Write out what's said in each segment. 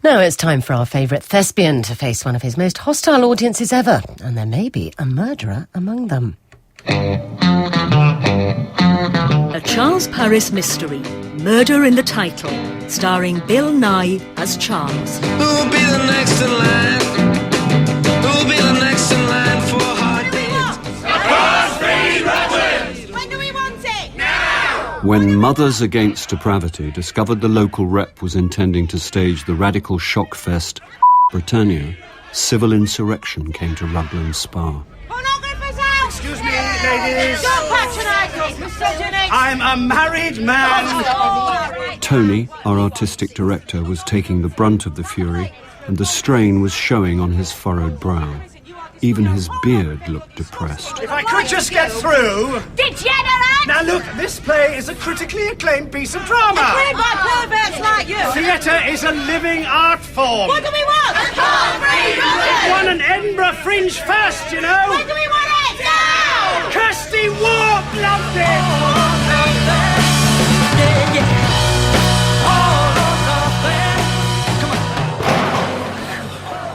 Now it's time for our favourite thespian to face one of his most hostile audiences ever, and there may be a murderer among them. A Charles Paris mystery, Murder in the Title, starring Bill Nye as Charles. Who'll be the next in line? Who'll be the next in line for a heartbeat? When do we want it? Now! When Mothers Against Depravity discovered the local rep was intending to stage the radical shock fest Britannia, civil insurrection came to Rugland Spa. Pornographers out! Excuse me, ladies. Don't patronise us, misogynist! I'm a married man. Tony, our artistic director, was taking the brunt of the fury, and the strain was showing on his furrowed brow. Even his beard looked depressed. If I could just get through. Degenerate! Now look, this play is a critically acclaimed piece of drama. Played by perverts like you! Theatre is a living art form. What do we want? A Carfree Won an Edinburgh Fringe first, you know. When do we want it? Now! Kirsty Warp loved it.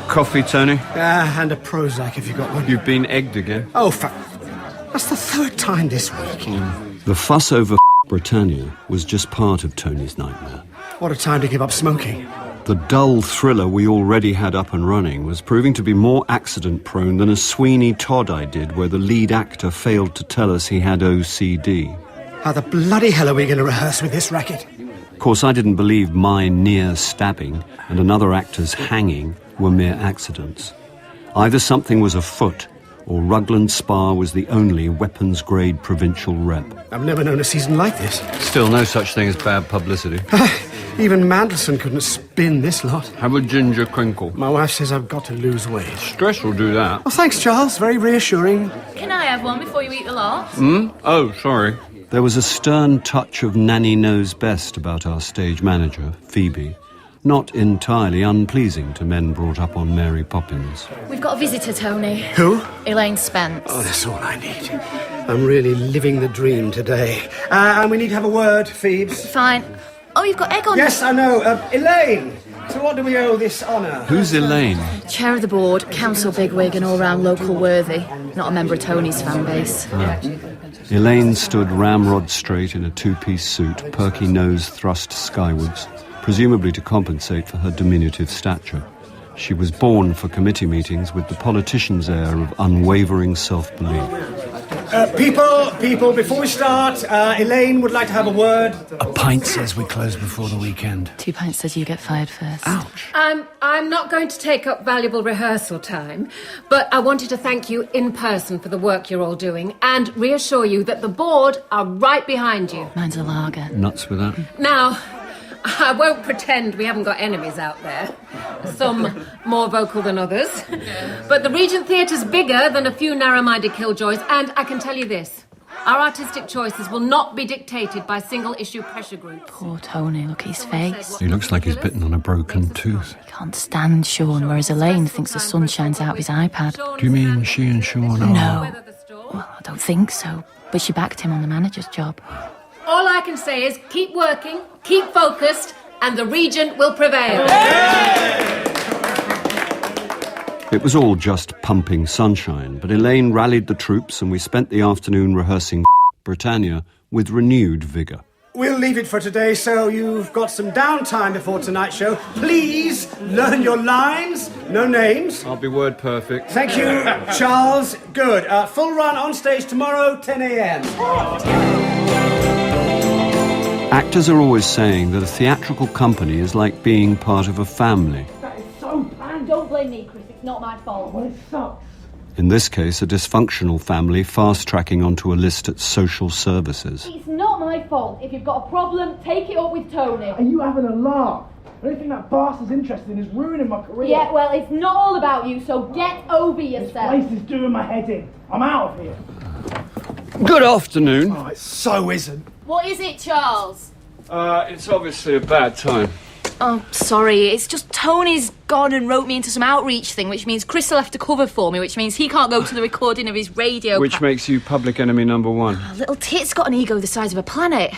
Coffee, Tony? And a Prozac if you got one. You've been egged again. Oh, that's the third time this week. The fuss over Britannia was just part of Tony's nightmare. What a time to give up smoking. The dull thriller we already had up and running was proving to be more accident-prone than a Sweeney Todd I did, where the lead actor failed to tell us he had OCD. How the bloody hell are we going to rehearse with this racket? Of course, I didn't believe my near stabbing and another actor's hanging were mere accidents. Either something was afoot, or Rugland Spa was the only weapons-grade provincial rep. I've never known a season like this. Still, no such thing as bad publicity. Even Mandelson couldn't spin this lot. Have a ginger crinkle. My wife says I've got to lose weight. Stress will do that. Oh, thanks, Charles. Very reassuring. Can I have one before you eat the lot? Oh, sorry. There was a stern touch of Nanny Knows Best about our stage manager, Phoebe. Not entirely unpleasing to men brought up on Mary Poppins. We've got a visitor, Tony. Who? Elaine Spence. Oh, that's all I need. I'm really living the dream today. And we need to have a word, Phoebes. Fine. Oh, you've got egg on. Yes, I know. Elaine, so what do we owe this honour? Who's Elaine? Chair of the board, council bigwig and all-round local worthy. Not a member of Tony's fan base. Elaine stood ramrod straight in a two-piece suit, perky nose thrust skywards, presumably to compensate for her diminutive stature. She was born for committee meetings with the politician's air of unwavering self-belief. People, before we start, Elaine would like to have a word. A pint says we close before the weekend. 2 pints says you get fired first. Ouch. I'm not going to take up valuable rehearsal time, but I wanted to thank you in person for the work you're all doing and reassure you that the board are right behind you. Mine's a lager. Nuts with that? Now, I won't pretend we haven't got enemies out there. Some more vocal than others. But the Regent Theatre's bigger than a few narrow-minded killjoys, and I can tell you this. Our artistic choices will not be dictated by single-issue pressure groups. Poor Tony, look at his face. He looks like he's bitten on a broken tooth. He can't stand Sean, whereas Elaine thinks the sun shines out of his iPad. Do you mean she and Sean are... No. Well, I don't think so. But she backed him on the manager's job. All I can say is keep working, keep focused, and the Regent will prevail. It was all just pumping sunshine, but Elaine rallied the troops and we spent the afternoon rehearsing Britannia with renewed vigour. We'll leave it for today, so you've got some downtime before tonight's show. Please learn your lines, no names. I'll be word perfect. Thank you, Charles. Good. Full run on stage tomorrow, 10 a.m. Actors are always saying that a theatrical company is like being part of a family. That is so planned. Don't blame me, Chris. It's not my fault. Well, it sucks. In this case, a dysfunctional family fast-tracking onto a list at social services. It's not my fault. If you've got a problem, take it up with Tony. Are you having a laugh? The only thing that bastard's interested in is ruining my career. Yeah, well, it's not all about you, so get over yourself. This place is doing my head in. I'm out of here. Good afternoon. Oh, it so isn't. What is it, Charles? It's obviously a bad time. Oh, sorry. It's just Tony's gone and wrote me into some outreach thing, which means Chris will have to cover for me, which means he can't go to the recording of his radio... Which makes you public enemy number one. Little tit's got an ego the size of a planet.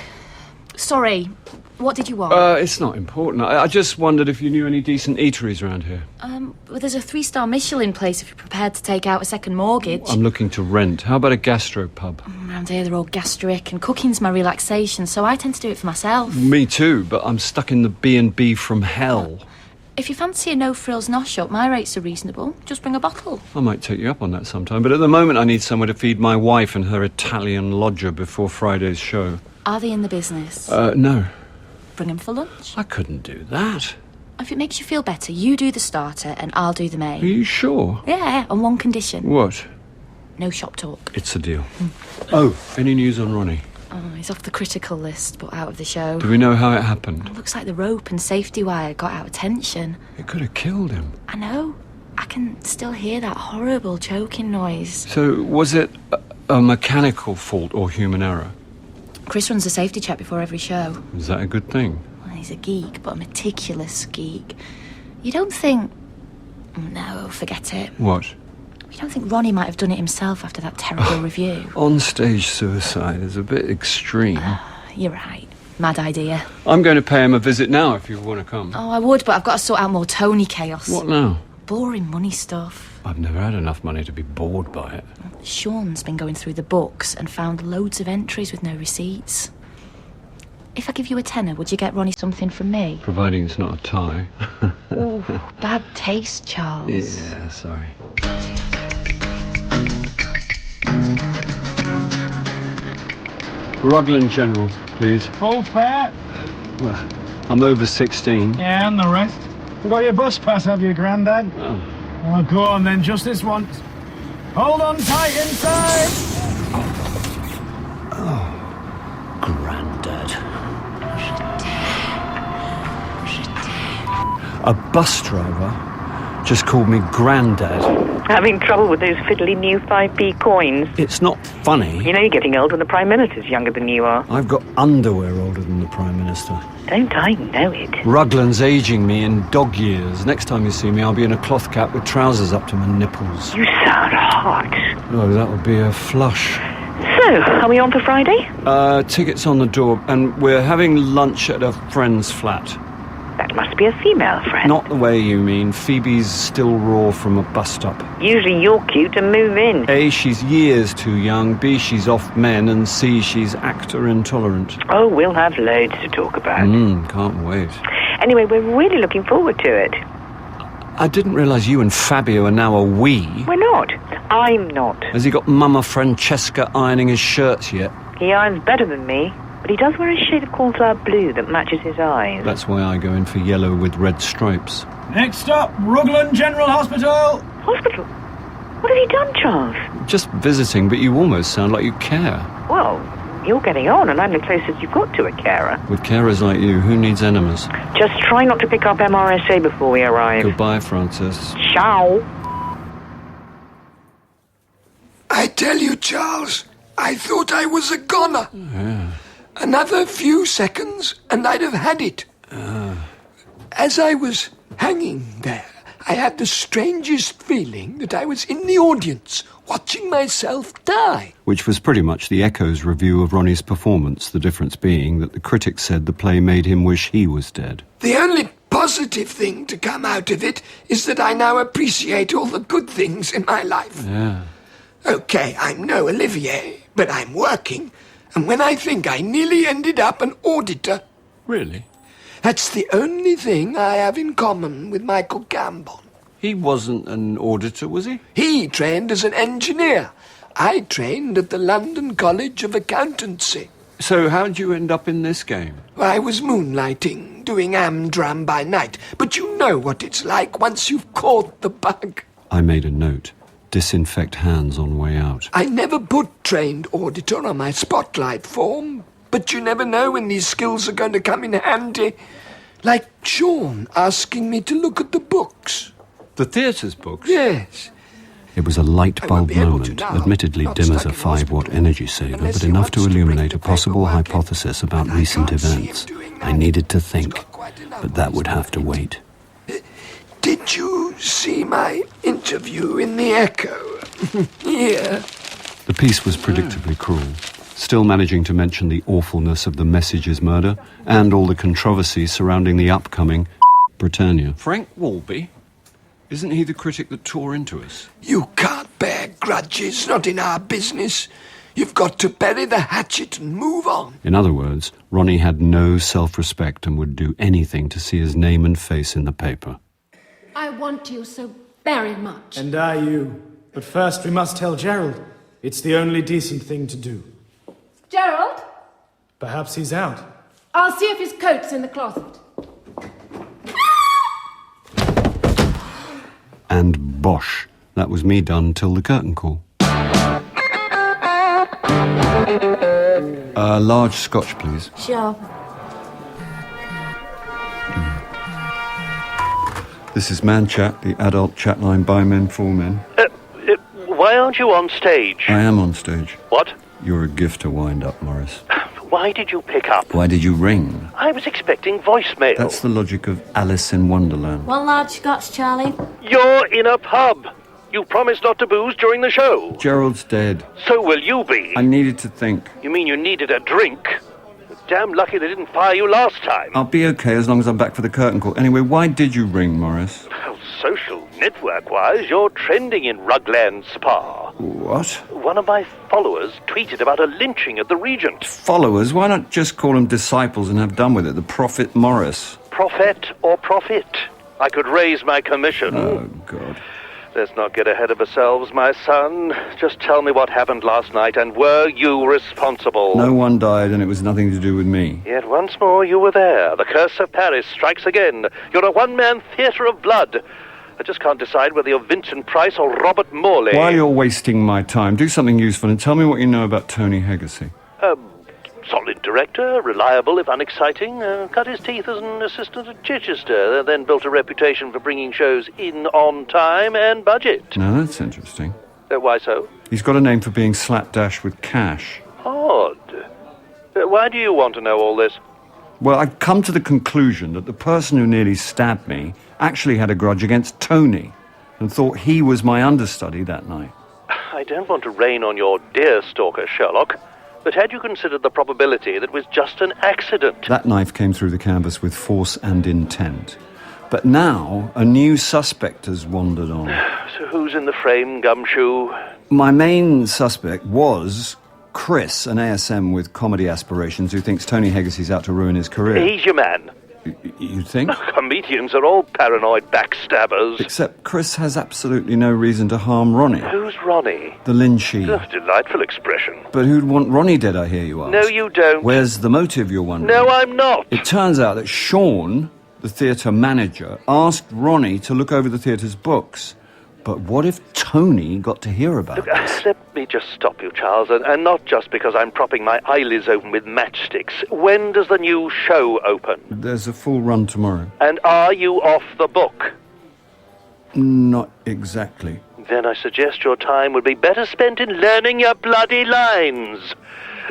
Sorry. What did you want? It's not important. I just wondered if you knew any decent eateries around here. Well, there's a 3-star Michelin place if you're prepared to take out a second mortgage. I'm looking to rent. How about a gastropub? Around here, they're all gastric, and cooking's my relaxation, so I tend to do it for myself. Me too, but I'm stuck in the B&B from hell. If you fancy a no-frills nosh up, my rates are reasonable. Just bring a bottle. I might take you up on that sometime, but at the moment I need somewhere to feed my wife and her Italian lodger before Friday's show. Are they in the business? No. Bring them for lunch. I couldn't do that. If it makes you feel better, you do the starter and I'll do the main. Are you sure? Yeah, on one condition. What? No shop talk. It's a deal. Oh, any news on Ronnie? Oh, he's off the critical list, but out of the show. Do we know how it happened? It looks like the rope and safety wire got out of tension. It could have killed him. I know. I can still hear that horrible choking noise. So, was it a mechanical fault or human error? Chris runs a safety check before every show. Is that a good thing? Well, he's a geek, but a meticulous geek. You don't think... No, forget it. What? You don't think Ronnie might have done it himself after that terrible review? On-stage suicide is a bit extreme. You're right. Mad idea. I'm going to pay him a visit now if you want to come. Oh, I would, but I've got to sort out more Tony chaos. What now? Boring money stuff. I've never had enough money to be bored by it. Sean's been going through the books and found loads of entries with no receipts. If I give you a tenner, would you get Ronnie something from me? Providing it's not a tie. Ooh, bad taste, Charles. Yeah, sorry. Rugland General, please. Full fare? Well, I'm over 16. Yeah, and the rest. You got your bus pass, have you, Grandad? Oh. Well, go on then, just this once. Hold on tight inside! Grandad. A bus driver just called me Grandad. Having trouble with those fiddly new 5p coins? It's not funny. You know you're getting old when the Prime Minister's younger than you are. I've got underwear older than the Prime Minister. Don't I know it? Rugland's aging me in dog years. Next time you see me, I'll be in a cloth cap with trousers up to my nipples. You sound hot. Oh, that would be a flush. So, are we on for Friday? Tickets on the door, and we're having lunch at a friend's flat. That must be a female friend. Not the way you mean. Phoebe's still raw from a bus stop. Usually you're cute and move in. A, she's years too young. B, she's off men. And C, she's actor intolerant. Oh, we'll have loads to talk about. Can't wait. Anyway, we're really looking forward to it. I didn't realise you and Fabio are now a we. We're not. I'm not. Has he got Mama Francesca ironing his shirts yet? He irons better than me, but he does wear a shade of cornflower blue that matches his eyes. That's why I go in for yellow with red stripes. Next stop, Rugland General Hospital. Hospital? What have you done, Charles? Just visiting, but you almost sound like you care. Well, you're getting on, and I'm the closest you've got to a carer. With carers like you, who needs enemies? Just try not to pick up MRSA before we arrive. Goodbye, Francis. Ciao. I tell you, Charles, I thought I was a goner. Yeah. Another few seconds, and I'd have had it. As I was hanging there, I had the strangest feeling that I was in the audience, watching myself die. Which was pretty much the Echo's review of Ronnie's performance, the difference being that the critics said the play made him wish he was dead. The only positive thing to come out of it is that I now appreciate all the good things in my life. Yeah. Okay, I'm no Olivier, but I'm working, and when I think I nearly ended up an auditor... Really? That's the only thing I have in common with Michael Gambon. He wasn't an auditor, was he? He trained as an engineer. I trained at the London College of Accountancy. So how'd you end up in this game? I was moonlighting, doing Amdram by night, but you know what it's like once you've caught the bug. I made a note. Disinfect hands on way out. I never put trained auditor on my spotlight form, but you never know when these skills are going to come in handy. Like Sean asking me to look at the books. The theatre's books? Yes. It was a light bulb moment, admittedly dim as a 5-watt energy saver, but enough to illuminate a possible hypothesis about recent events. I needed to think, but that would have to wait. Did you see my interview in the Echo? Yeah. The piece was predictably cruel. still managing to mention the awfulness of the Messages murder and all the controversy surrounding the upcoming Britannia. Frank Walby? Isn't he the critic that tore into us? You can't bear grudges, not in our business. You've got to bury the hatchet and move on. In other words, Ronnie had no self-respect and would do anything to see his name and face in the paper. I want you so very much. And I you. But first we must tell Gerald. It's the only decent thing to do. Gerald? Perhaps he's out. I'll see if his coat's in the closet. And bosh, that was me done till the curtain call. A large scotch, please. Sure. This is Man Chat, the adult chat line by men for men. Why aren't you on stage? I am on stage. What? You're a gift to wind up, Morris. Why did you pick up? Why did you ring? I was expecting voicemail. That's the logic of Alice in Wonderland. One large scotch, Charlie. You're in a pub. You promised not to booze during the show. Gerald's dead. So will you be. I needed to think. You mean you needed a drink? Damn lucky they didn't fire you last time. I'll be okay as long as I'm back for the curtain call. Anyway, why did you ring, Morris? Well, social network-wise, you're trending in Rugland Spa. What? One of my followers tweeted about a lynching at the Regent. Followers? Why not just call them disciples and have done with it? The Prophet Morris. Prophet or profit? I could raise my commission. Oh, God. Let's not get ahead of ourselves, my son. Just tell me what happened last night, and were you responsible? No one died, and it was nothing to do with me. Yet once more you were there. The curse of Paris strikes again. You're a one-man theatre of blood. I just can't decide whether you're Vincent Price or Robert Morley. While you're wasting my time, do something useful and tell me what you know about Tony Hegarty. Solid director, reliable if unexciting. Cut his teeth as an assistant at Chichester, then built a reputation for bringing shows in on time and budget. Now that's interesting. Why so? He's got a name for being slapdash with cash. Odd. Why do you want to know all this? Well, I've come to the conclusion that the person who nearly stabbed me actually had a grudge against Tony and thought he was my understudy that night. I don't want to rain on your dear stalker, Sherlock. But had you considered the probability that it was just an accident? That knife came through the canvas with force and intent. But now, a new suspect has wandered on. So who's in the frame, Gumshoe? My main suspect was Chris, an ASM with comedy aspirations who thinks Tony Hegarty's out to ruin his career. He's your man. You think? Comedians are all paranoid backstabbers. Except Chris has absolutely no reason to harm Ronnie. Who's Ronnie? The Lynchy. Oh, delightful expression. But who'd want Ronnie dead, I hear you ask? No, you don't. Where's the motive, you're wondering? No, I'm not. It turns out that Sean, the theatre manager, asked Ronnie to look over the theatre's books. But what if Tony got to hear about this? Let me just stop you, Charles, and not just because I'm propping my eyelids open with matchsticks. When does the new show open? There's a full run tomorrow. And are you off the book? Not exactly. Then I suggest your time would be better spent in learning your bloody lines.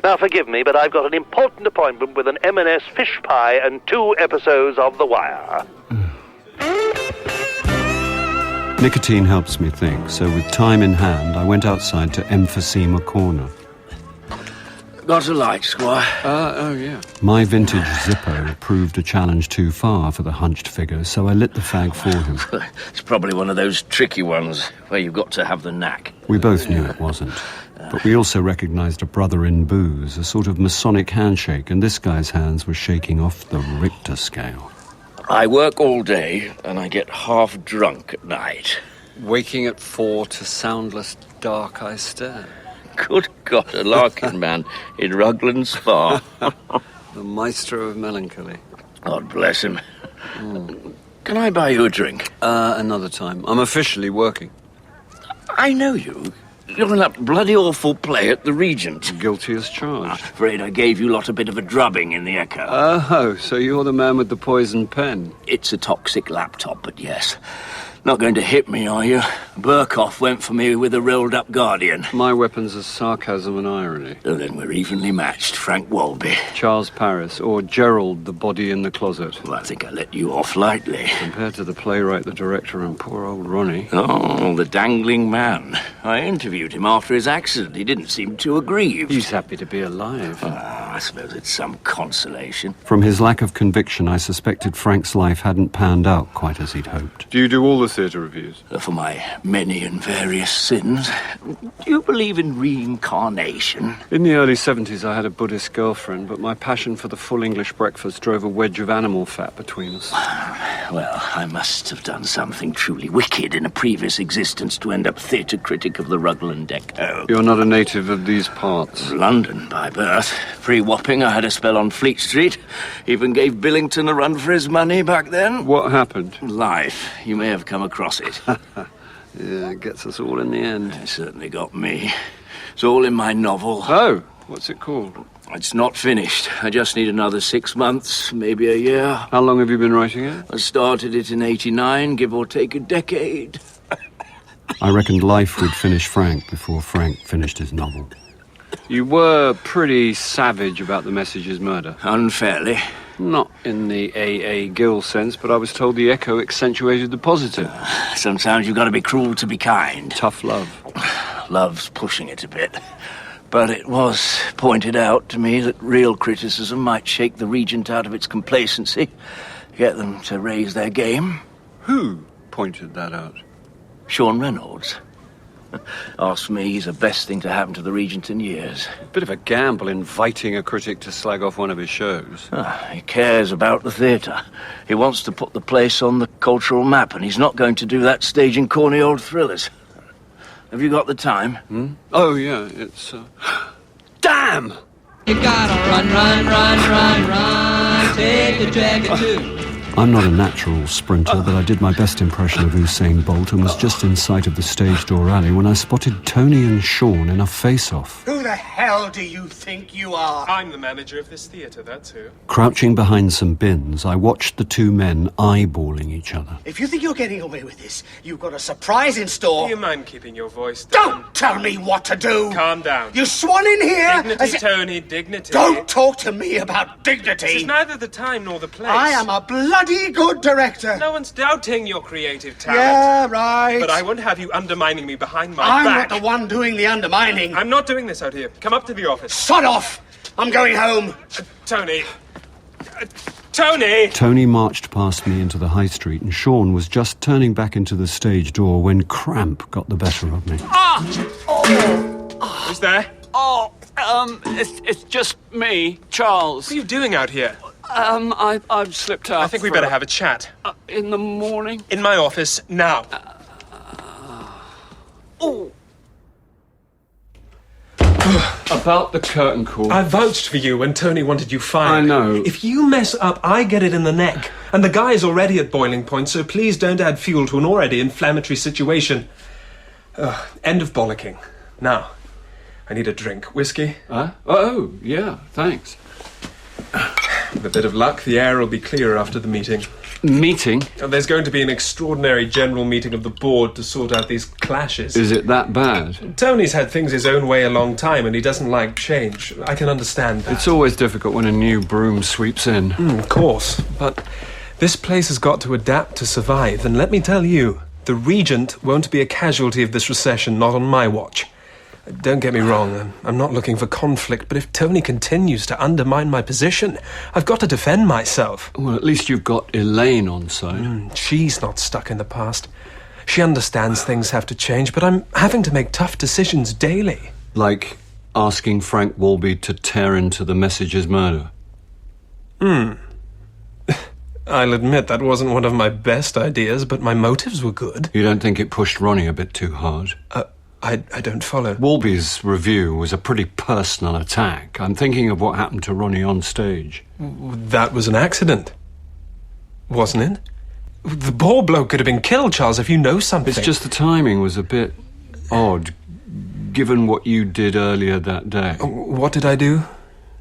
Now, forgive me, but I've got an important appointment with an M&S fish pie and 2 episodes of The Wire. Nicotine helps me think, so with time in hand, I went outside to Emphysema Corner. Got a light, Squire? Oh, yeah. My vintage Zippo proved a challenge too far for the hunched figure, so I lit the fag for him. It's probably one of those tricky ones where you've got to have the knack. We both knew it wasn't. But we also recognized a brother in booze, a sort of Masonic handshake, and this guy's hands were shaking off the Richter scale. I work all day, and I get half drunk at night. Waking at 4 to soundless dark I stare. Good God, a larking man in Rugland Spa. The maestro of melancholy. God bless him. Can I buy you a drink? Another time. I'm officially working. I know you. You're in that bloody awful play at the Regent. Guilty as charged. I'm afraid I gave you lot a bit of a drubbing in the Echo. Oh, so you're the man with the poison pen? It's a toxic laptop, but yes. Not going to hit me, are you? Burkoff went for me with a rolled-up Guardian. My weapons are sarcasm and irony. So then we're evenly matched, Frank Walby. Charles Paris, or Gerald, the body in the closet. Well, I think I let you off lightly. Compared to the playwright, the director, and poor old Ronnie. Oh, the dangling man. I interviewed him after his accident. He didn't seem too aggrieved. He's happy to be alive. I suppose it's some consolation. From his lack of conviction, I suspected Frank's life hadn't panned out quite as he'd hoped. Do you do all the theatre reviews? For my many and various sins. Do you believe in reincarnation? In the early 70s, I had a Buddhist girlfriend, but my passion for the full English breakfast drove a wedge of animal fat between us. Well, I must have done something truly wicked in a previous existence to end up theatre critic of the Rugland Echo. You're not a native of these parts? London, by birth. Pre-Wapping, I had a spell on Fleet Street. Even gave Billington a run for his money back then. What happened? Life. You may have come across it. Yeah, it gets us all in the end. It certainly got me. It's all in my novel. Oh, what's it called? It's not finished. I just need another 6 months, maybe a year. How long have you been writing it? I started it in '89, give or take a decade. I reckoned life would finish Frank before Frank finished his novel. You were pretty savage about the Message's murder. Unfairly. Not in the A.A. Gill sense, but I was told the echo accentuated the positive. Sometimes you've got to be cruel to be kind. Tough love. Love's pushing it a bit. But it was pointed out to me that real criticism might shake the Regent out of its complacency, get them to raise their game. Who pointed that out? Sean Reynolds. Asked me, he's the best thing to happen to the Regent in years. Bit of a gamble inviting a critic to slag off one of his shows. He cares about the theatre. He wants to put the place on the cultural map, and he's not going to do that staging corny old thrillers. Have you got the time? Oh, yeah, it's... Damn! You gotta run, take the dragon too. I'm not a natural sprinter, but I did my best impression of Usain Bolt and was just in sight of the stage door alley when I spotted Tony and Sean in a face-off. Who the hell do you think you are? I'm the manager of this theatre, that's who. Crouching behind some bins, I watched the two men eyeballing each other. If you think you're getting away with this, you've got a surprise in store. Do you mind keeping your voice down? Don't tell me what to do! Calm down. You swan in here! Dignity, Tony, dignity. Don't talk to me about dignity! This is neither the time nor the place. I am a bloody good director! No one's doubting your creative talent. Yeah, right. But I won't have you undermining me behind my I'm back. not the one doing the undermining. I'm not doing this out here. Come up to the office. Sod off! I'm going home. Tony. Tony! Tony marched past me into the high street, and Sean was just turning back into the stage door when cramp got the better of me. Who's there? It's just me, Charles. What are you doing out here? I've slipped out. I think we better have a chat. In the morning? In my office, now. About the curtain call. I vouched for you when Tony wanted you fired. I know. If you mess up, I get it in the neck. And the guy's already at boiling point, so please don't add fuel to an already inflammatory situation. End of bollocking. Now, I need a drink. Whiskey? Oh, yeah, thanks. With a bit of luck, the air will be clearer after the meeting. Meeting? There's going to be an extraordinary general meeting of the board to sort out these clashes. Is it that bad? Tony's had things his own way a long time, and he doesn't like change. I can understand that. It's always difficult when a new broom sweeps in. Of course, but this place has got to adapt to survive, and let me tell you, the Regent won't be a casualty of this recession, not on my watch. Don't get me wrong, I'm not looking for conflict, but if Tony continues to undermine my position, I've got to defend myself. Well, at least you've got Elaine on side. She's not stuck in the past. She understands things have to change, but I'm having to make tough decisions daily. Like asking Frank Walby to tear into the Message's murder. I'll admit that wasn't one of my best ideas, but my motives were good. You don't think it pushed Ronnie a bit too hard? I don't follow. Walby's review was a pretty personal attack. I'm thinking of what happened to Ronnie on stage. That was an accident, wasn't it? The poor bloke could have been killed, Charles, if you know something. It's just the timing was a bit odd, given what you did earlier that day. What did I do?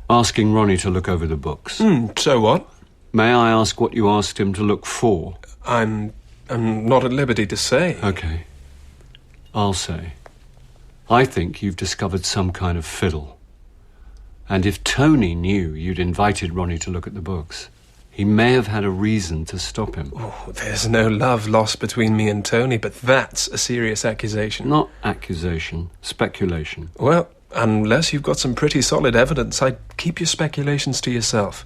Asking Ronnie to look over the books. So what? May I ask what you asked him to look for? I'm I'm not at liberty to say. OK. I'll say. I think you've discovered some kind of fiddle. And if Tony knew you'd invited Ronnie to look at the books, he may have had a reason to stop him. Oh, there's no love lost between me and Tony, but that's a serious accusation. Not accusation, speculation. Well, unless you've got some pretty solid evidence, I'd keep your speculations to yourself.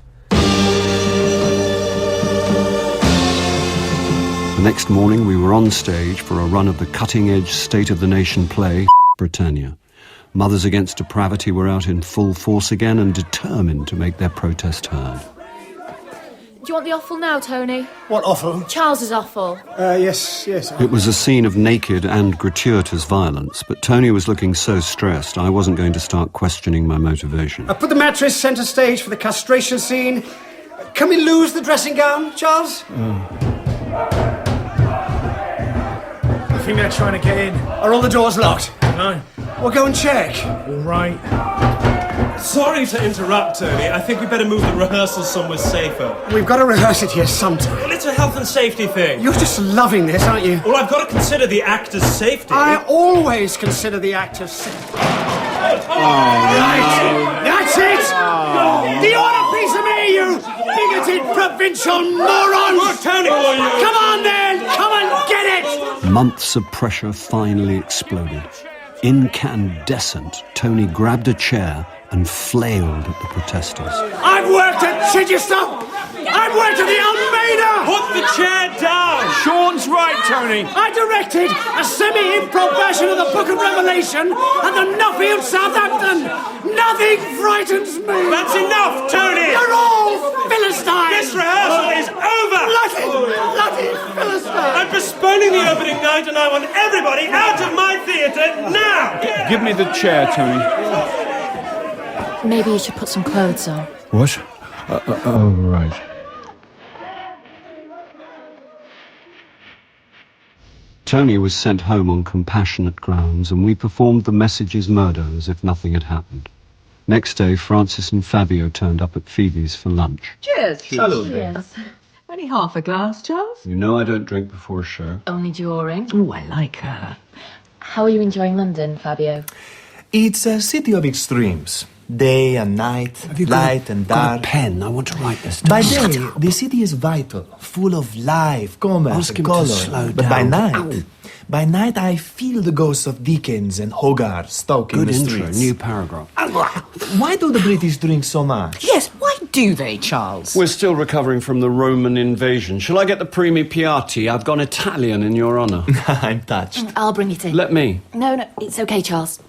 The next morning, we were on stage for a run of the cutting-edge state-of-the-nation play, Britannia. Mothers Against Depravity were out in full force again and determined to make their protest heard. Do you want the offal now, Tony? What offal? Charles's offal. Yes. It was a scene of naked and gratuitous violence, but Tony was looking so stressed I wasn't going to start questioning my motivation. Put the mattress centre stage for the castration scene. Can we lose the dressing gown, Charles? I think they're trying to get in. Are all the doors locked? No. We'll go and check. All right. Sorry to interrupt, Tony. I think we better move the rehearsal somewhere safer. We've got to rehearse it here sometime. Well, it's a health and safety thing. You're just loving this, aren't you? Well, I've got to consider the actor's safety. I always consider the actor's safety. Right. That's it! Do you want a piece of me, you bigoted provincial morons? Look, Tony! Come on, then! Come and get it! Months of pressure finally exploded. Incandescent, Tony grabbed a chair and flailed at the protesters. I've worked at Chichester! I've worked at the Almeida! Put the chair down! Sean's right, Tony. I directed a semi-improv version of the Book of Revelation at the Nuffield, Southampton! Nothing frightens me! That's enough, Tony! You're all Philistines! This rehearsal is over! Bloody Philistines! I'm postponing the opening night and I want everybody out of my theatre now! Give me the chair, Tony. Maybe you should put some clothes on. What? Oh, right. Tony was sent home on compassionate grounds, and we performed The Message's murder as if nothing had happened. Next day, Francis and Fabio turned up at Phoebe's for lunch. Cheers. Hello, Cheers. Only half a glass, Charles? You know I don't drink before a show. Only during. Oh, I like her. How are you enjoying London, Fabio? It's a city of extremes. Day and night, light and dark. Got a pen? I want to write this down. By day, the city is vital, full of life, commerce, Ask him color. to slow But by down. night, I feel the ghosts of Dickens and Hogarth stalking Good the intro, streets. new paragraph. Why do the British drink so much? Yes, why do they, Charles? We're still recovering from the Roman invasion. Shall I get the Primi Piatti? I've gone Italian in your honour. I'm touched. I'll bring it in. Let me. No, it's okay, Charles.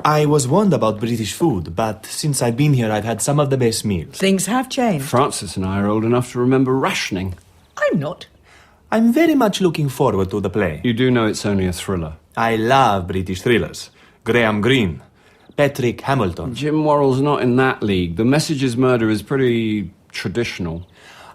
I was warned about British food, but since I've been here, I've had some of the best meals. Things have changed. Francis and I are old enough to remember rationing. I'm not. I'm very much looking forward to the play. You do know it's only a thriller. I love British thrillers. Graham Greene, Patrick Hamilton. Jim Worrell's not in that league. The Message's murder is pretty traditional.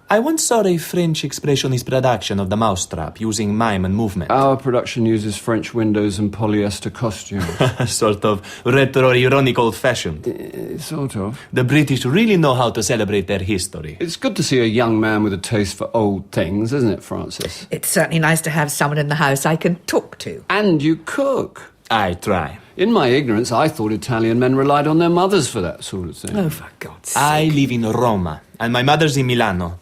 I once saw a French expressionist production of The Mousetrap using mime and movement. Our production uses French windows and polyester costumes. Sort of retro-ironic old-fashioned. Sort of. The British really know how to celebrate their history. It's good to see a young man with a taste for old things, isn't it, Francis? It's certainly nice to have someone in the house I can talk to. And you cook. I try. In my ignorance, I thought Italian men relied on their mothers for that sort of thing. Oh, for God's sake. I live in Roma, and my mother's in Milano.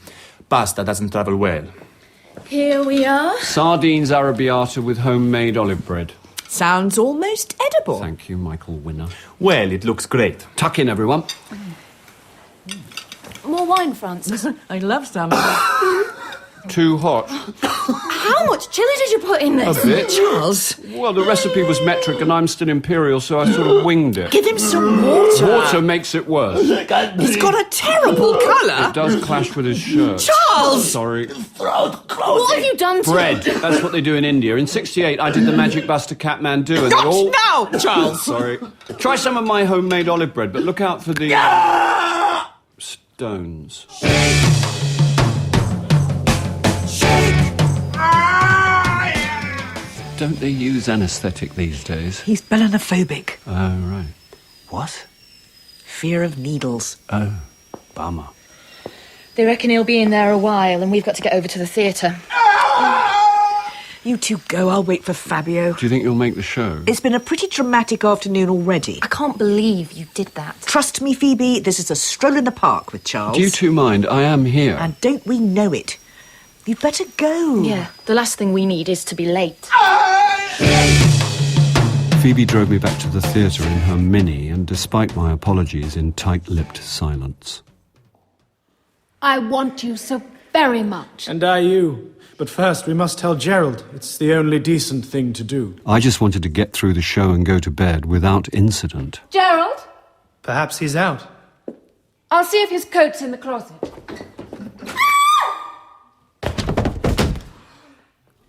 Pasta doesn't travel well. Here we are. Sardines arrabbiata with homemade olive bread. Sounds almost edible. Thank you, Michael Winner. Well, it looks great. Tuck in, everyone. More wine, Francis. I'd love some. Too hot. How much chili did you put in this? A bit. Charles. Well, the recipe was metric and I'm still imperial, so I sort of winged it. Give him some water. Water makes it worse. It's got a terrible colour. It does clash with his shirt. Charles! Sorry. What have you done to Bread. That's what they do in India. In '68, I did the Magic Buster Catmandu and they all... No, Charles! Sorry. Try some of my homemade olive bread, but look out for the... stones. Don't they use anaesthetic these days? He's belanophobic. Oh, right. What? Fear of needles. Oh, bummer. They reckon he'll be in there a while and we've got to get over to the theatre. You two go, I'll wait for Fabio. Do you think you'll make the show? It's been a pretty dramatic afternoon already. I can't believe you did that. Trust me, Phoebe, this is a stroll in the park with Charles. Do you two mind? I am here. And don't we know it? You'd better go. Yeah, the last thing we need is to be late. Phoebe drove me back to the theatre in her Mini, and despite my apologies, in tight-lipped silence. I want you so very much. And I you. But first, we must tell Gerald. It's the only decent thing to do. I just wanted to get through the show and go to bed without incident. Gerald? Perhaps he's out. I'll see if his coat's in the closet.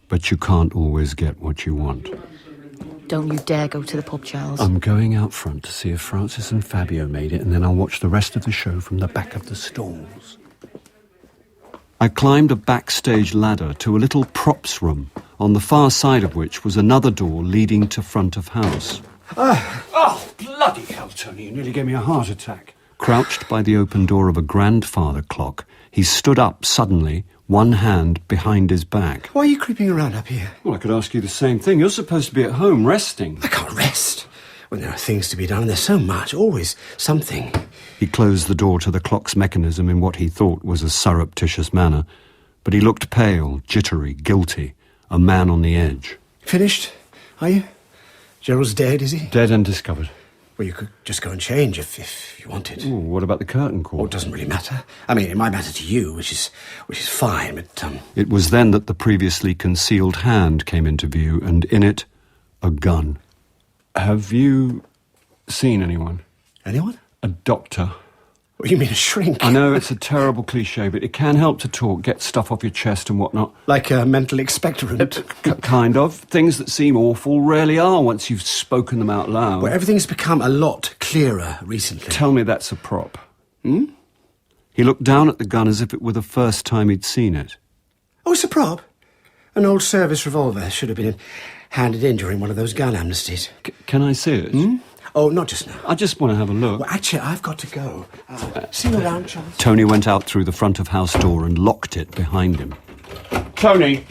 But you can't always get what you want. Don't you dare go to the pub, Charles. I'm going out front to see if Francis and Fabio made it, and then I'll watch the rest of the show from the back of the stalls. I climbed a backstage ladder to a little props room, on the far side of which was another door leading to front of house. Oh, bloody hell, Tony, you nearly gave me a heart attack. Crouched by the open door of a grandfather clock, he stood up suddenly, one hand behind his back. Why are you creeping around up here? Well, I could ask you the same thing. You're supposed to be at home resting. I can't rest. When there are things to be done, and there's so much, always something. He closed the door to the clock's mechanism in what he thought was a surreptitious manner, but he looked pale, jittery, guilty, a man on the edge. Finished, are you? Gerald's dead, is he? Dead and discovered. Well, you could just go and change if you wanted. Ooh, what about the curtain call? Oh, it doesn't really matter. I mean, it might matter to you, which is fine, but... It was then that the previously concealed hand came into view, and in it, a gun. Have you seen anyone? Anyone? A doctor. What, you mean a shrink? I know it's a terrible cliche, but it can help to talk, get stuff off your chest and whatnot. Like a mental expectorant? Kind of. Things that seem awful rarely are once you've spoken them out loud. Well, everything's become a lot clearer recently. Tell me that's a prop. Hmm? He looked down at the gun as if it were the first time he'd seen it. Oh, it's a prop. An old service revolver. Should have been handed in during one of those gun amnesties. Can I see it? Hmm? Oh, not just now. I just want to have a look. Well, actually, I've got to go. See you around, Charles. Tony went out through the front of house door and locked it behind him. Tony!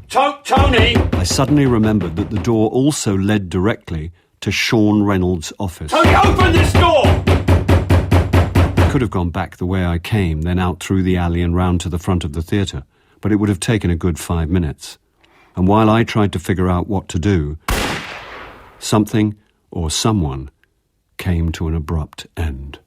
Tony! I suddenly remembered that the door also led directly to Sean Reynolds' office. Tony, open this door! I could have gone back the way I came, then out through the alley and round to the front of the theatre, but it would have taken a good 5 minutes. And while I tried to figure out what to do, something or someone came to an abrupt end.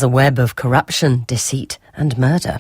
A web of corruption, deceit, and murder.